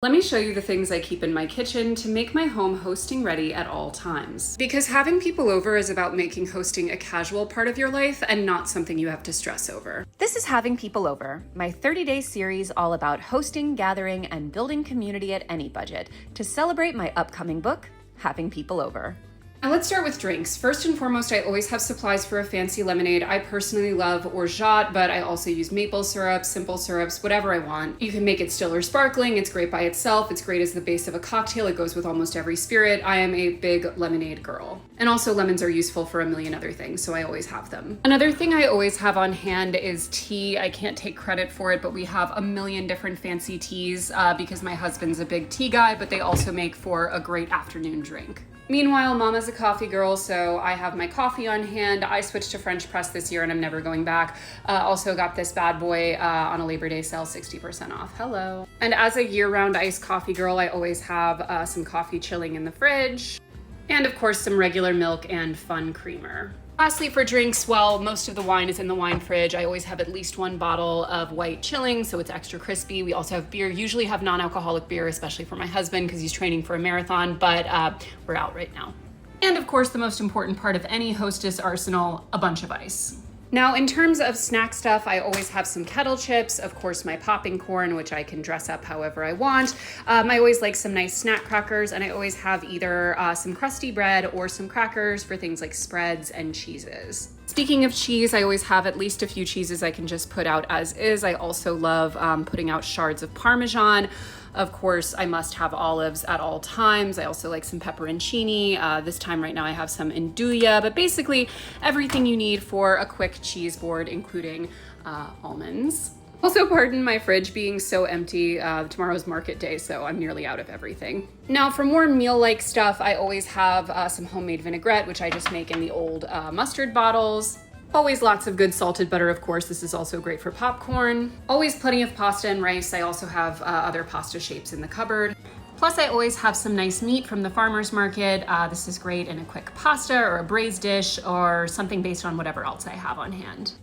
Let me show you the things I keep in my kitchen to make my home hosting ready at all times. Because having people over is about making hosting a casual part of your life and not something you have to stress over. This is Having People Over, my 30-day series all about hosting, gathering, and building community at any budget to celebrate my upcoming book, Having People Over. Now let's start with drinks. First and foremost, I always have supplies for a fancy lemonade. I personally love orgeat, but I also use maple syrup, simple syrups, whatever I want. You can make it still or sparkling. It's great by itself. It's great as the base of a cocktail. It goes with almost every spirit. I am a big lemonade girl. And also lemons are useful for a million other things, so I always have them. Another thing I always have on hand is tea. I can't take credit for it, but we have a million different fancy teas because my husband's a big tea guy, but they also make for a great afternoon drink. Meanwhile, Mama's a coffee girl, so I have my coffee on hand. I switched to French press this year and I'm never going back. Also got this bad boy on a Labor Day sale, 60% off. Hello. And as a year-round iced coffee girl, I always have some coffee chilling in the fridge. And of course, some regular milk and fun creamer. Lastly, for drinks, well, most of the wine is in the wine fridge. I always have at least one bottle of white chilling, so it's extra crispy. We also have beer, usually have non-alcoholic beer, especially for my husband because he's training for a marathon, but we're out right now. And of course, the most important part of any hostess arsenal, a bunch of ice. Now, in terms of snack stuff, I always have some kettle chips, of course my popping corn, which I can dress up however I want. I always like some nice snack crackers, and I always have either some crusty bread or some crackers for things like spreads and cheeses. Speaking of cheese, I always have at least a few cheeses I can just put out as is. I also love putting out shards of Parmesan. Of course, I must have olives at all times. I also like some pepperoncini. This time right now I have some Nduja, but basically everything you need for a quick cheese board, including almonds. Also, pardon my fridge being so empty. Tomorrow's market day, so I'm nearly out of everything. Now, for more meal-like stuff, I always have some homemade vinaigrette, which I just make in the old mustard bottles. Always lots of good salted butter, of course. This is also great for popcorn. Always plenty of pasta and rice. I also have other pasta shapes in the cupboard. Plus, I always have some nice meat from the farmer's market. This is great in a quick pasta or a braised dish or something based on whatever else I have on hand.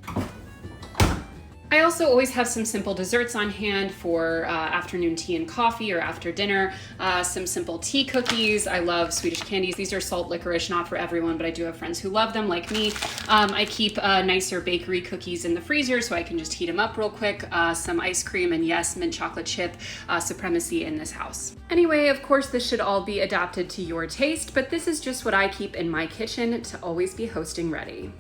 I also always have some simple desserts on hand for afternoon tea and coffee or after dinner. Some simple tea cookies. I love Swedish candies. These are salt licorice, not for everyone, but I do have friends who love them like me. I keep nicer bakery cookies in the freezer so I can just heat them up real quick. Some ice cream and yes, mint chocolate chip supremacy in this house. Anyway, of course, this should all be adapted to your taste, but this is just what I keep in my kitchen to always be hosting ready.